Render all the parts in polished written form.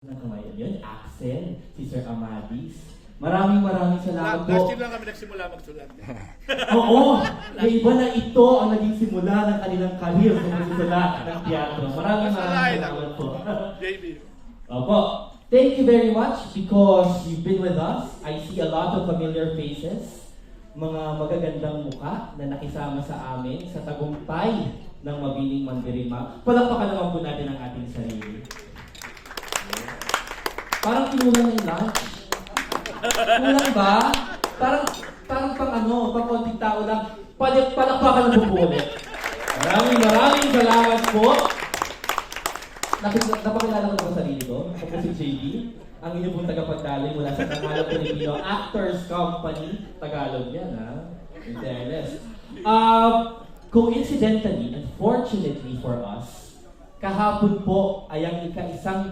Ngayon yun, Axel, si Sir Amadis. Maraming salamat po. Last year lang kami nagsimula magsulat. Oo, may iba na ito ang naging simula ng kanilang career sa pagsusulat ng teatro. Maraming salamat po. JB. Opo. Thank you very much because you've been with us. I see a lot of familiar faces. Mga magagandang mukha na nakisama sa amin sa tagumpay ng Mabining Mandirigma. Palakpakan naman po natin ang ating sarili. Parang kinulang yung lunch. Kulang ba? Parang pang konting tao lang. Palakpakan ng buko ulit. Maraming salamat po. Napakilala ko na sa sarili ko. Ako si JB, ang inyong pong tagapagdaloy mula sa Tanghalang Pilipino Actors Company. Tagalog yan, ha? In fairness. Coincidentally, and fortunately for us, kahapon po ay ang ika-155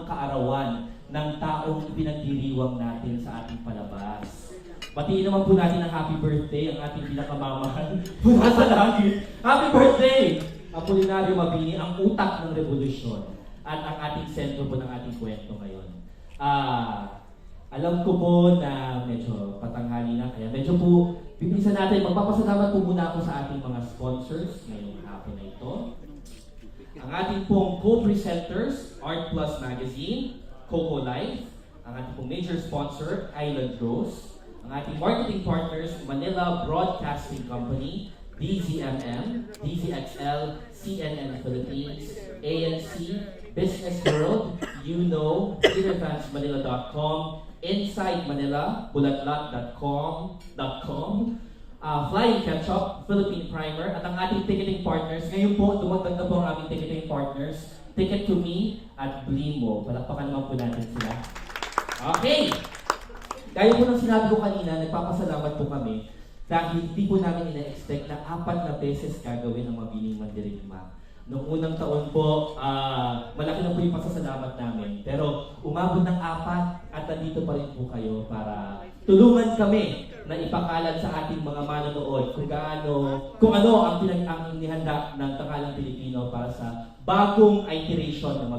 kaarawan ng taong ipinagdiriwang natin sa ating palabas. Batiin naman po natin ang happy birthday, ang ating pinakamamahal mula sa langit. Happy birthday! Apolinario Mabini, ang utak ng revolusyon at ang ating sentro po ng ating kwento ngayon. Alam ko po na medyo patanghali na, kaya medyo po bibilisan natin. Magpapasalamat po muna ako sa ating mga sponsors ngayong hapon na ito. Ang ating pong co-presenters, Art Plus Magazine, Coco Life, ang ating pong major sponsor, Island Rose, ang ating marketing partners, Manila Broadcasting Company, DZMM, DZXL, CNN Philippines, ANC, Business World, TheaterFansManila.com, Inside Manila, bulatlat.com, Flying Ketchup, Philippine Primer, at ang ating ticketing partners. Ngayon po, dumagdag na po ang aming ticketing partners, Ticket to Me at Blimo. Palakpakan naman po natin sila. Okay! Gaya po ng sinabi ko kanina, nagpapasalamat po kami dahil hindi po namin ina-expect na 4 na beses gagawin ang Mabining Mandirigma. Noong unang taon po, malaki na po yung pasasalamat namin. Pero umabot ng 4 at nandito pa rin po kayo para tulungan kami na ipakalat sa ating mga manonood kung ano ang inihanda ng Tanghalang Pilipino para sa bagong iteration ng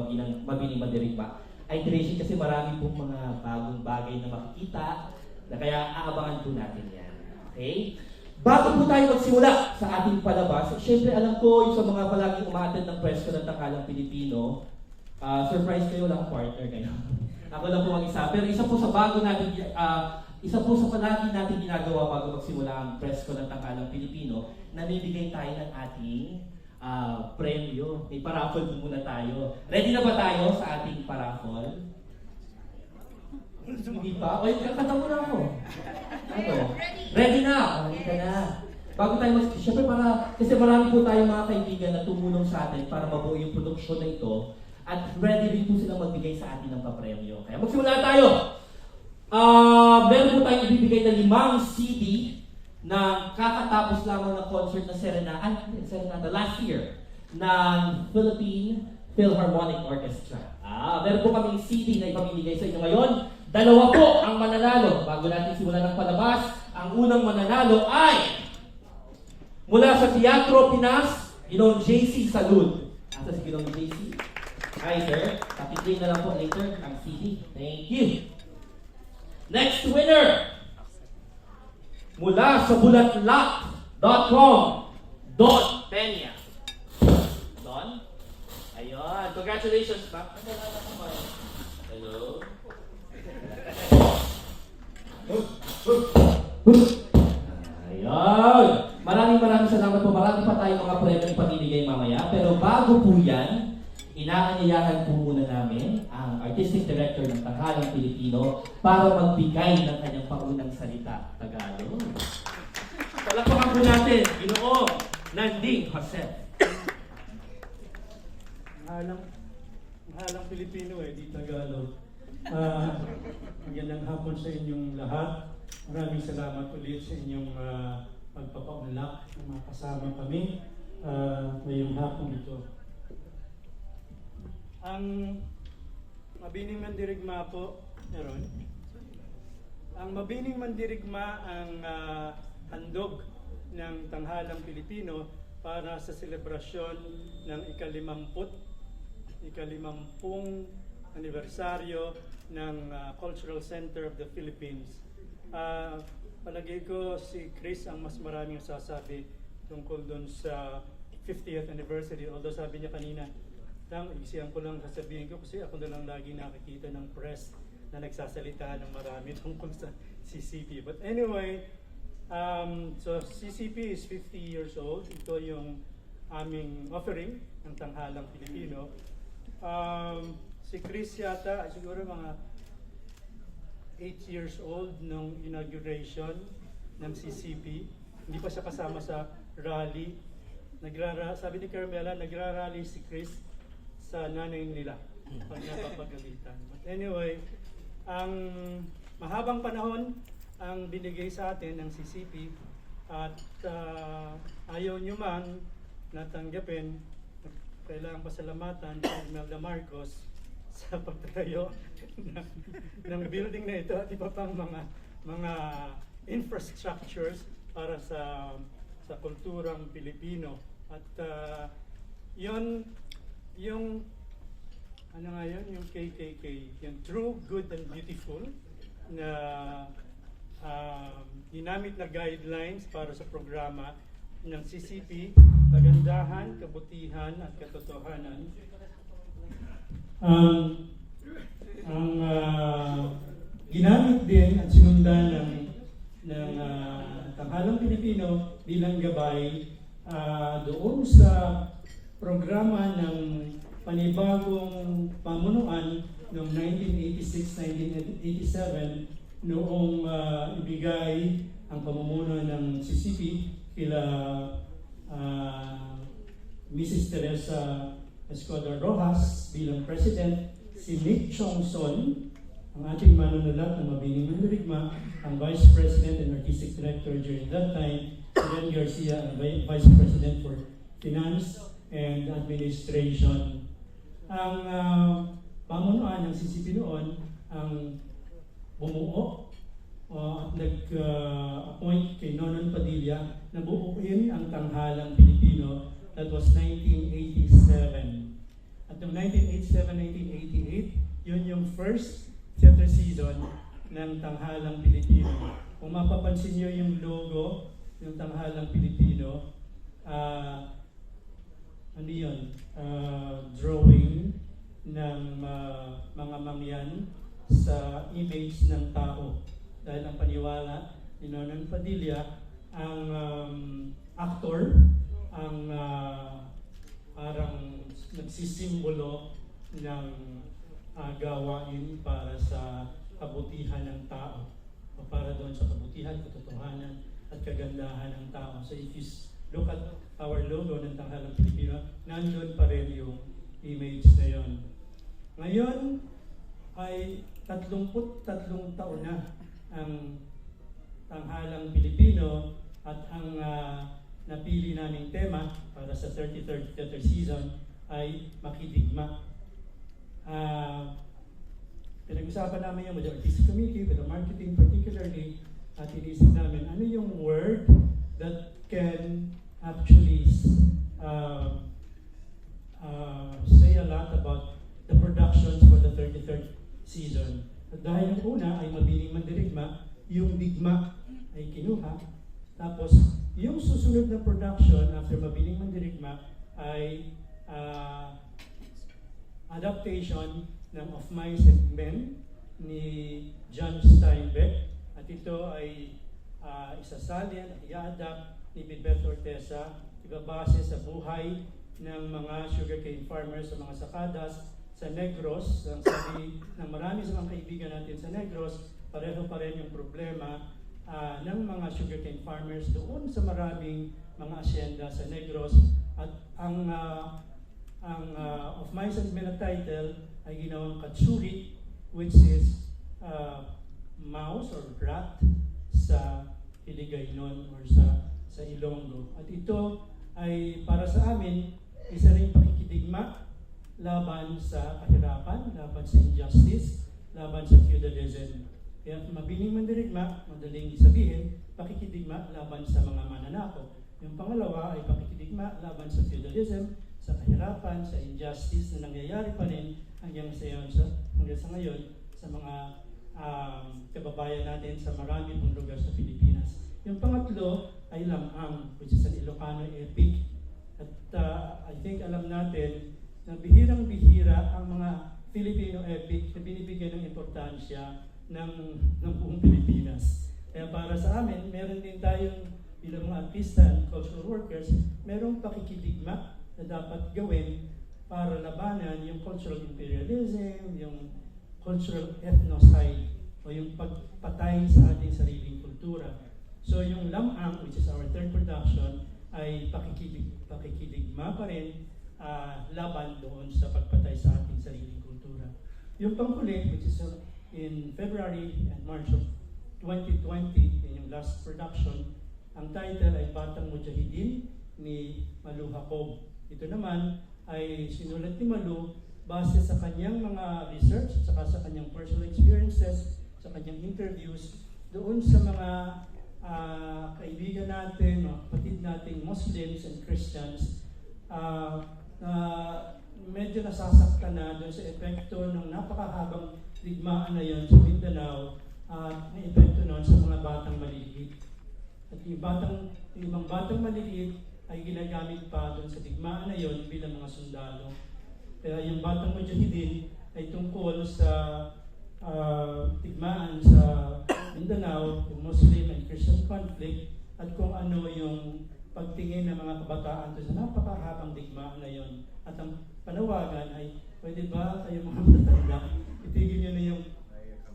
Mabining Mandirigma. Iteration kasi marami pong mga bagong bagay na makikita na kaya aabangan po natin yan. Okay? Bago po tayo magsimula sa ating palabas, syempre alam ko yung sa mga palaging umaattend ng presko ng Tanghalang Pilipino, surprise kayo lang partner kayo. Ako lang po ang isa. Pero isa po sa palagi natin ginagawa bago magsimula ang presko ng Tanghalang Pilipino, namibigay tayo ng ating premyo. May paraffol muna tayo. Ready na ba tayo sa ating paraffol? Hindi pa? O, kakata mo na ako. Ano? Ready na! Ready ka na. Bago tayo siyempre kasi marami po tayong mga kaibigan na tumulong sa atin para mabuo yung produksyon na ito at ready rin po silang magbigay sa atin ng papremyo. Kaya magsimula tayo! Meron po tayong ibibigay na 5 CD na kakatapos lamang ng concert na Serenata last year ng Philippine Philharmonic Orchestra. Meron po kaming CD na ipamimigay sa inyo ngayon. 2 po ang mananalo. Bago natin simulan ng palabas, ang unang mananalo ay mula sa Teatro Pinas, Ginoong JC Salud. Asa si Ginoong JC? Hi sir, pakiklay na lang po later ang CD. Thank you. Next winner mula sa bulatlat.com, Don Peña. Don? Ayun, congratulations back. Hello. Ayun. Maraming salamat po. Marami pa tayong mga premyo ipamimigay mamaya. Pero bago po yan, inaanyayahan po muna namin ang Artistic Director ng Tanghalang Pilipino para magbigay ng kanyang paunang salita. Tagalog. Palakpakan po natin, Ginoong Nanding Jose. Tanghalang Pilipino di Tagalog. Magandang hapon sa inyong lahat. Maraming salamat ulit sa inyong pagpapaunlak na makasama kami ngayong hapon ito. Ang Mabining Mandirigma po, meron. Ang Mabining Mandirigma ang handog ng Tanghalang Pilipino para sa selebrasyon ng ika-50 ika-50 anibersaryo ng Cultural Center of the Philippines. Palagay ko si Chris ang mas maraming sasabi tungkol doon sa 50th anniversary. Although sabi niya kanina, igsiyan ko lang sasabihin ko kasi ako na lang lagi nakikita ng press na nagsasalita ng marami tungkol sa CCP. But anyway, so CCP is 50 years old. Ito yung aming offering ng Tanghalang Pilipino. Si Chris yata, siguro mga 8 years old nung inauguration ng CCP. Hindi pa siya kasama sa rally. Sabi ni Carmela, nagrarally si Chris sa nanay nila pag napapagalitan. But anyway, ang mahabang panahon ang binigay sa atin ng CCP at ayaw nyo man natanggapin, kailangan pasalamatan si Imelda Marcos sa pagtayo ng building na ito at iba pang mga infrastructures para sa kulturang Pilipino. At yung ano nga yun, yung KKK, yung True, Good and Beautiful na ginamit na guidelines para sa programa ng CCP, kagandahan, kabutihan at katotohanan. Ang ginamit din at sinundan ng Tanghalang Pilipino bilang gabay doon sa programa ng panibagong pamunuan noong 1986-1987 noong ibigay ang pamumuno ng CCP kila Mrs. Teresa Escobar Rojas bilang President, si Nick Chongson, ang ating manunulat ng Mabining Mandirigma, ang Vice President and Artistic Director during that time, si Len Garcia, ang Vice President for Finance and Administration. Ang pamunuan ng CCP noon ang bumuo at nag-appoint kay Nonon Padilla na buuin ang Tanghalang Pilipino. That was 1987. At noong 1987-1988, yun yung first theater season ng Tanghalang Pilipino. Kung mapapansin nyo yung logo ng Tanghalang Pilipino, ano yun? Drawing ng mga mangyan sa image ng tao. Dahil ang paniwala ni Nonon Padilla, ang actor, ang parang nagsisimbolo ng gawain para sa kabutihan ng tao o para doon sa kabutihan, katotohanan at kagandahan ng tao. So if you look at our logo ng Tanghalang Pilipino, nandun pa rin yung image na yon. Ngayon ay 33 taon na ang Tanghalang Pilipino at ang napili naming tema para sa 33rd theater season ay makidigma. Pinag-usapan namin yung with the artistic committee, with the marketing particularly, at inisip namin ano yung word that can actually say a lot about the productions for the 33rd season. At dahil yung una ay Mabining Mandirigma, yung digma ay kinuha, tapos yung susunod na production after Mabining Mandirigma ay adaptation ng Of Mice and Men ni John Steinbeck. At ito ay isasalin at i-adapt ni Beth Ortesa, ibabase sa buhay ng mga sugarcane farmers sa mga sakadas sa Negros. Ang sabi ng marami sa mga kaibigan natin sa Negros, pareho pa rin yung problema ng mga sugarcane farmers doon sa maraming mga asyenda sa Negros. At ang Of Mice and Men na title ay ginawang Katsuri, which is mouse or rat sa Hiligaynon or sa Ilonggo. At ito ay para sa amin isa ring pakikidigma laban sa kahirapan, laban sa injustice, laban sa feudalism. Kaya Mabining Mandirigma, madaling sabihin, pakikidigma laban sa mga mananako. Yung pangalawa ay pakikidigma laban sa feudalism, sa kahirapan, sa injustice na nangyayari pa rin hanggang sa ngayon sa mga kababayan natin sa marami pong lugar sa Pilipinas. Yung pangatlo ay lamang, which is an Ilocano epic. At I think alam natin na bihirang-bihira ang mga Filipino epic na binibigyan ng importansya ng buong Pilipinas. Kaya para sa amin, meron din tayong bilang mga artista and cultural workers, merong pakikidigma na dapat gawin para labanan yung cultural imperialism, yung cultural ethnocide, o yung pagpatay sa ating sariling kultura. So yung Lamang, which is our third production, ay pakikidigma pa rin laban doon sa pagpatay sa ating sariling kultura. Yung panghuli, which is in February and March of 2020, in yung last production, ang title ay Batang Mujahideen ni Malu Jacob. Ito naman ay sinulat ni Malu base sa kanyang mga research at saka sa kanyang personal experiences, sa kanyang interviews doon sa mga kaibigan natin, mga kapatid nating Muslims and Christians na medyo nasasaktan na doon sa epekto ng napakahabang digmaan na yon sa Mindanao at ang epekto noon sa mga batang maliliit. At yung ibang batang maliliit ay ginagamit pa doon sa digmaan na yon bilang mga sundalo. Kaya yung Batang Mujahideen ay tungkol sa digmaan sa Mindanao, yung Muslim and Christian conflict, at kung ano yung pagtingin ng mga kabataan doon sa napakahabang digmaan na yon. At ang panawagan ay, pwede ba kayo mga matatanda, itigil nyo na yung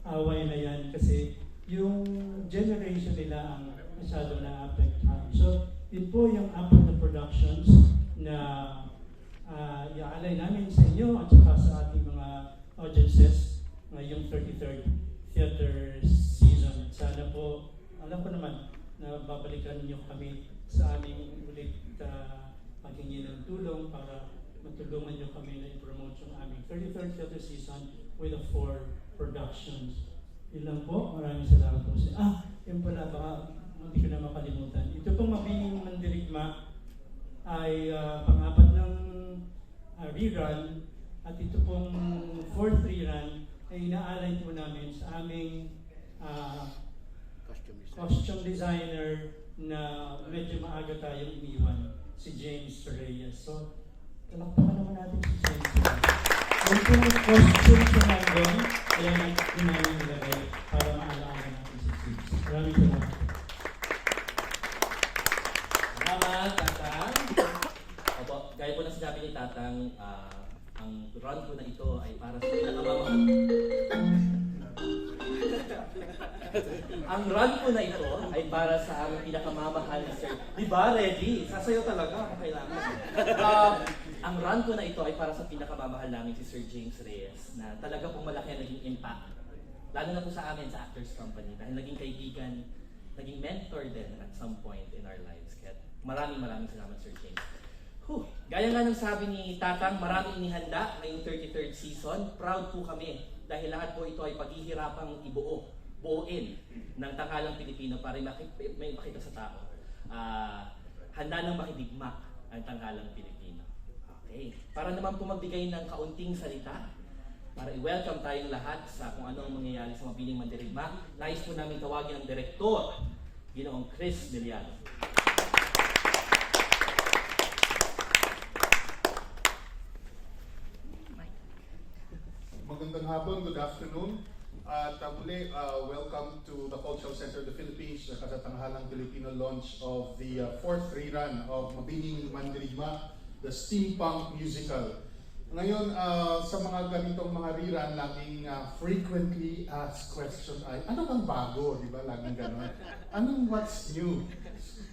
away na yan kasi yung generation nila ang masyado na-apektuhan. So, yun po yung apat na productions na iaalay namin sa inyo at saka sa ating mga audiences ngayong 33rd theater season. Sana po, alam ko naman na babalikan niyo kami sa aming ulit paghingi ng tulong para matulungan niyo kami na i-promote yung aming 33rd theater season with the 4 productions. Yun lang po. Maraming salamat po. Yun pala, baka hindi ko na makalimutan. Ito pong Mabining Mandirigma ay pang-apat ng rerun, at ito pong 4th rerun ay inaalay po namin sa aming costume designer na medyo maaga tayong iniwan, si James Reyes. So, talakpakan naman natin si James Reyes. Yung pong costume sa nandun, kaya natin namin nilagay para maalaala natin si James. Maraming salamat. Salamat, Tatang. Opo, gaya po na sinabi ni Tatang, ang run ko na ito ay para sa pinakamamahal. Ang run ko na ito ay para sa aming pinakamamahal na Sir. Di ba, ready? Sasayo talaga, kailangan. Ang run ko na ito ay para sa pinakamamahal namin si Sir James Reyes, na talaga pong malaki ang naging impact. Lalo na po sa amin sa Actors Company, dahil naging kaibigan, naging mentor din at some point in our lives. Kaya maraming salamat, Sir James. Gaya nga ng sabi ni Tatang, maraming inihanda ngayong 33rd season. Proud po kami dahil lahat po ito ay paghihirapang buuin ng Tanghalang Pilipino para may makita sa tao. Handa nang makidigma ang Tanghalang Pilipino. Okay. Para naman po magbigay ng kaunting salita, para i-welcome tayong lahat sa kung ano ang mangyayari sa Mabining Mandirigma, nais po namin tawagin ang direktor, Ginoong Chris Miliano. Magandang hapon, good afternoon. At muli, welcome to the Cultural Center of the Philippines, sa Tanghalang Pilipino launch of the 4th rerun of Mabining Mandirigma, the Steampunk Musical. Ngayon, sa mga ganitong mga rerun, laging frequently asked question ay, ano bang bago? Di ba? Laging gano'n. Anong what's new?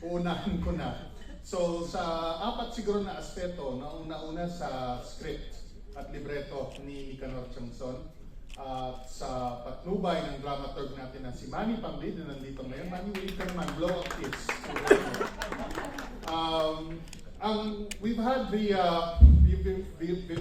Unahin ko na. So, sa apat siguro na aspeto, nauna sa script at libreto ni Nicanor Changson, at sa patnubay ng dramaturg natin na si Manny Pambid na nandito ngayon. Manny, wait ka naman, blow up tips. We've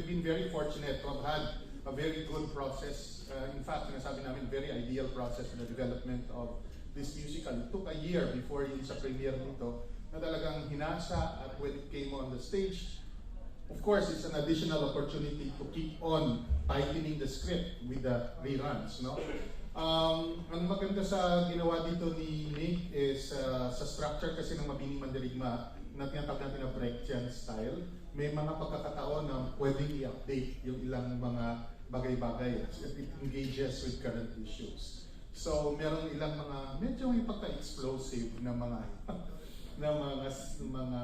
been very fortunate to have had a very good process. In fact, sinasabi namin, very ideal process in the development of this musical. It took a year before yung sa premiere nito na talagang hinasa, at when it came on the stage, of course, it's an additional opportunity to keep on tightening the script with the reruns, no? Ang maganda sa ginawa dito ni Nick is sa structure kasi ng Mabining Mandirigma na tinatawag natin na Brechtian style, may mga pagkakataon na pwedeng i-update yung ilang mga bagay-bagay as it engages with current issues. So, merong ilang mga medyo may pagka-explosive na mga mga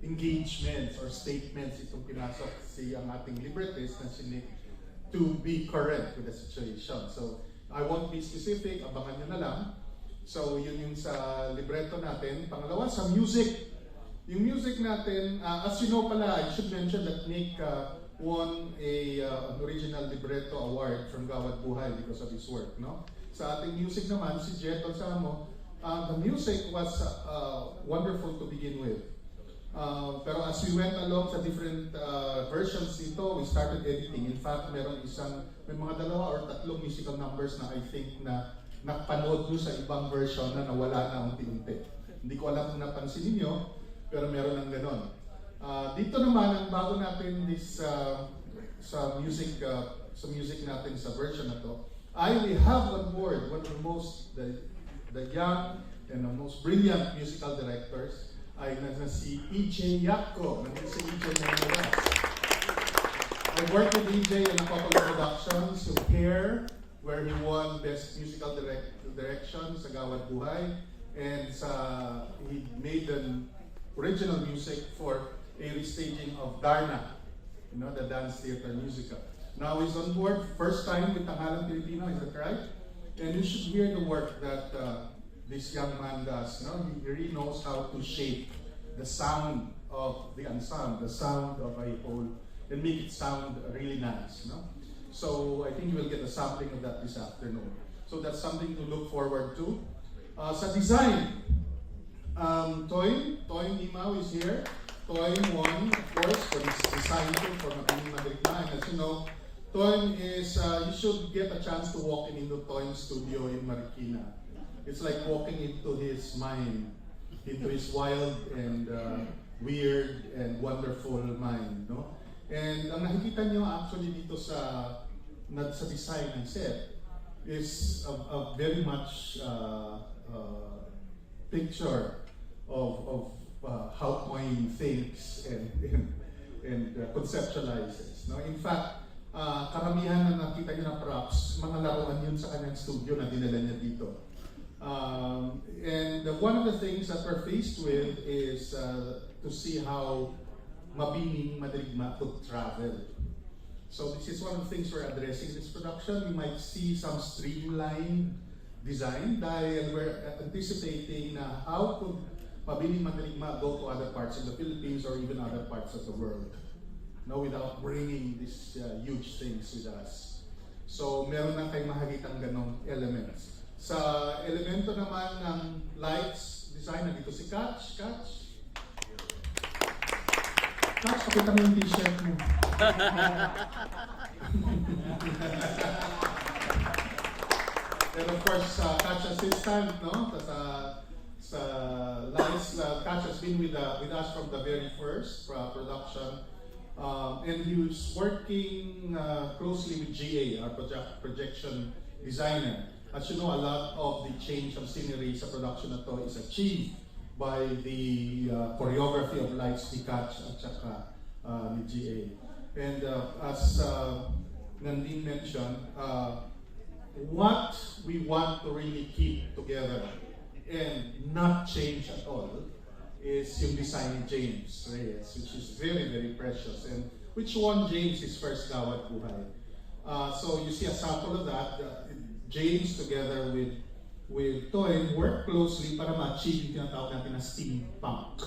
engagements or statements itong pinasok ang ating librettist na si Nick to be current with the situation. So, I won't be specific, abangan nyo na lang. So, yun yung sa libretto natin. Pangalawa, sa music. Yung music natin, as you know pala, I should mention that Nick won an original libretto award from Gawad Buhay because of his work, no? Sa ating music naman, si Jet Olsamo, the music was wonderful to begin with. Pero as we went along sa different versions nito, we started editing. In fact, may mga 2 or 3 musical numbers na I think na napanood ko sa ibang version na nawala na unti-unti. Hindi ko alam kung napansin niyo, pero meron ng ganon. Dito naman, ang bago natin sa music natin sa version na to, we have on board one of the young and the most brilliant musical directors ay si EJ Yakko. Nandun si EJ na naman. I worked with EJ in a couple of productions, yung Hair, where he won Best Musical Direction sa Gawad Buhay, and he made an original music for a restaging of Darna, the dance theater musical. Now he's on board, first time with Tanghalang Pilipino, is that right? And you should hear the work that this young man does. He really knows how to shape the sound of the ensemble, the sound of a whole, and make it sound really nice. So I think you will get a sampling of that this afternoon. So that's something to look forward to. Sa design, Toy Nimao is here. Toy won, of course, for this design for Mabining Mandirigma. And as you know, Toy is, you should get a chance to walk into Toy's studio in Marikina. It's like walking into his mind, into his wild and weird and wonderful mind, no? And ang nakikita niyo actually dito sa design ng set is a very much picture of how Toy thinks and conceptualizes. No? In fact, karamihan na nakita niyo na props, mga laruan yun sa kanyang studio na dinala niya dito. And one of the things that we're faced with is to see how Mabining Mandirigma could travel. So this is one of the things we're addressing in this production. You might see some streamlined design dahil we're anticipating na how could Mabining Mandirigma go to other parts of the Philippines or even other parts of the world, without bringing these huge things with us. So meron na kayong makikitang ganong elements. Sa elemento naman ng lights design, nandito si Catch. Catch, pakita mo yung t-shirt mo. And of course, Catch assistant, no? Sa lights, Catch has been with us from the very first production. And he was working closely with GA, our projection designer. As you know, a lot of the change of scenery sa production na to is achieved by the choreography of lights ni Catch at saka ni GA. And as Nandine mentioned, what we want to really keep together and not change at all is yung design ni James Reyes, which is very, very precious, and which won James his first Gawad Buhay. So you see a sample of that. James together with Toy work closely para ma-achieve yung tinatawag natin na steampunk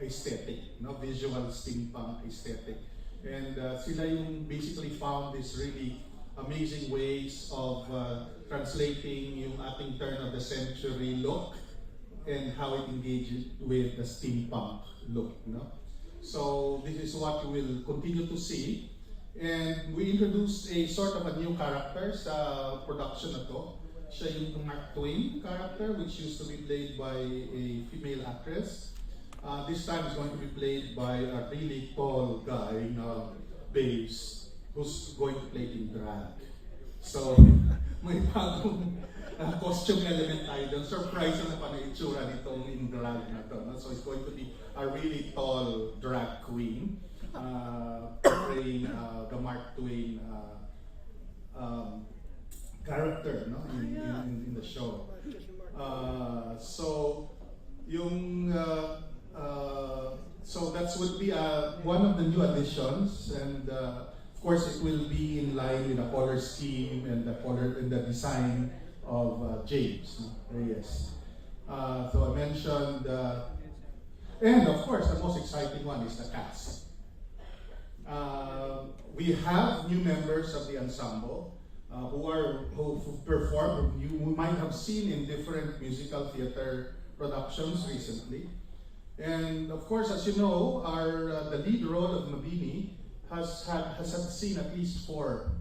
aesthetic, visual steampunk aesthetic. And sila yung basically found this really amazing ways of translating yung ating turn of the century look and how it engages with the steampunk look. So this is what we will continue to see. And we introduced a sort of a new character sa production na to. Siya yung Mark Twain character, which used to be played by a female actress. This time is going to be played by a really tall guy na bass who's going to play in drag. So, may bagong costume element tayo doon. Surprise na pa na itsura nitong in drag na to. No? So, it's going to be a really tall drag queen portraying the Mark Twain character, no? in the show. So that would be one of the new additions, and of course it will be in line with the color scheme and the design of James Reyes. So I mentioned, and of course the most exciting one is the cast. We have new members of the ensemble who perform, you might have seen in different musical theater productions recently. And of course, as you know, the lead role of Mabini has seen at least 4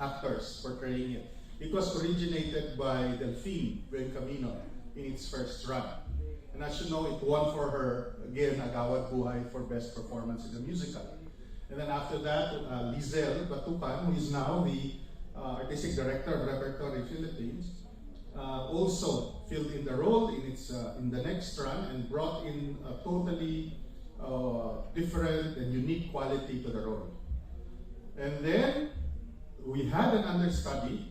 actors portraying it. It was originated by Delphine Buencamino in its first run. And as you know, it won for her, again, Agawad Buhay for Best Performance in the Musical. And then after that, Lizelle Batucan, who is now the Artistic Director of Repertory Philippines, also filled in the role in the next run and brought in a totally different and unique quality to the role. And then we had an understudy,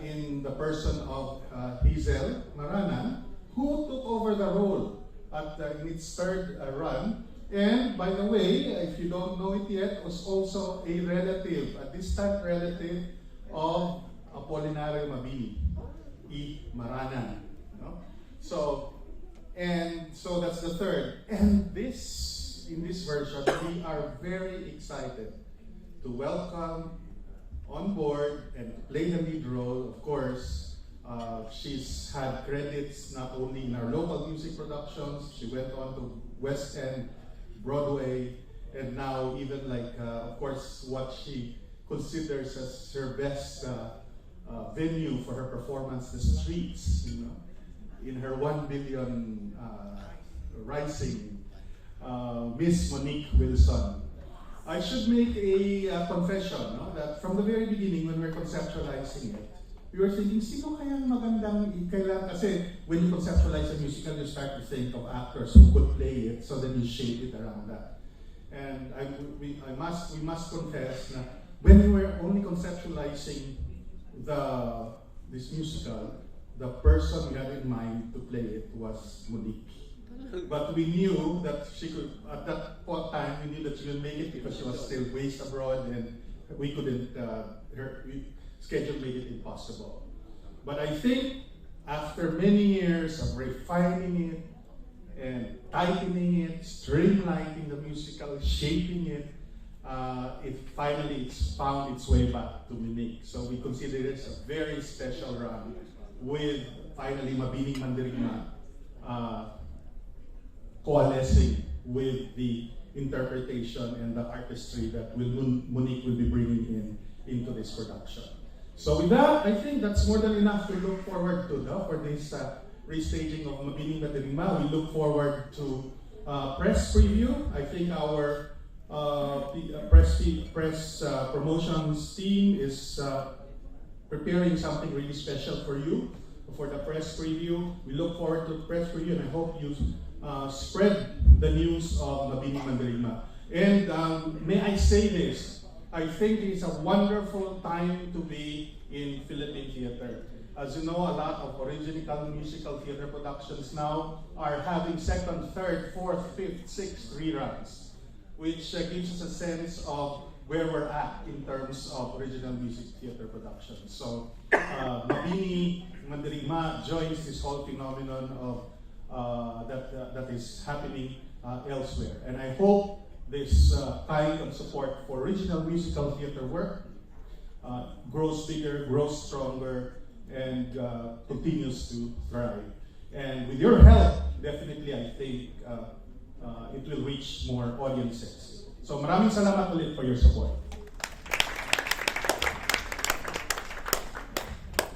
in the person of Hazel Maranan, who took over the role in its third run. And by the way, if you don't know it yet, was also a relative, a distant relative of Apolinario Mabini, E. Maranan. So that's the third. And in this version, we are very excited to welcome on board and play the lead role. Of course, she's had credits not only in our local music productions, she went on to West End, Broadway, and now even of course, what she considers as her best venue for her performance, the streets, in her 1 billion rising, Miss Monique Wilson. I should make a confession, that from the very beginning when we're conceptualizing it, we were thinking, sino kayang magandang kailangan? Kasi when you conceptualize a musical, you start to think of actors who could play it, so then you shape it around that. And we must confess that when we were only conceptualizing this musical, the person we had in mind to play it was Monique. But we knew that she could, at that time, we knew that she would make it because she was still based abroad and we couldn't, her schedule made it impossible. But I think after many years of refining it and tightening it, streamlining the musical, shaping it, it finally found its way back to Monique. So we consider it a very special run with finally Mabining Mandirigma coalescing with the interpretation and the artistry that Monique will be bringing into this production. So with that, I think that's more than enough to look forward to for this restaging of Mabining Mandirigma. We look forward to press preview. I think our press promotions team is preparing something really special for you for the press preview. We look forward to the press preview, and I hope you spread the news of Mabining Mandirigma. And may I say this, I think it's a wonderful time to be in Philippine theater. As you know, a lot of original musical theater productions now are having second, third, fourth, fifth, sixth reruns, which gives us a sense of where we're at in terms of original music theater productions. So, Mabining Mandirigma joins this whole phenomenon of that is happening elsewhere. And I hope this kind of support for original musical theater work grows bigger, grows stronger, and continues to thrive. And with your help, definitely I think it will reach more audiences. So maraming salamat ulit for your support.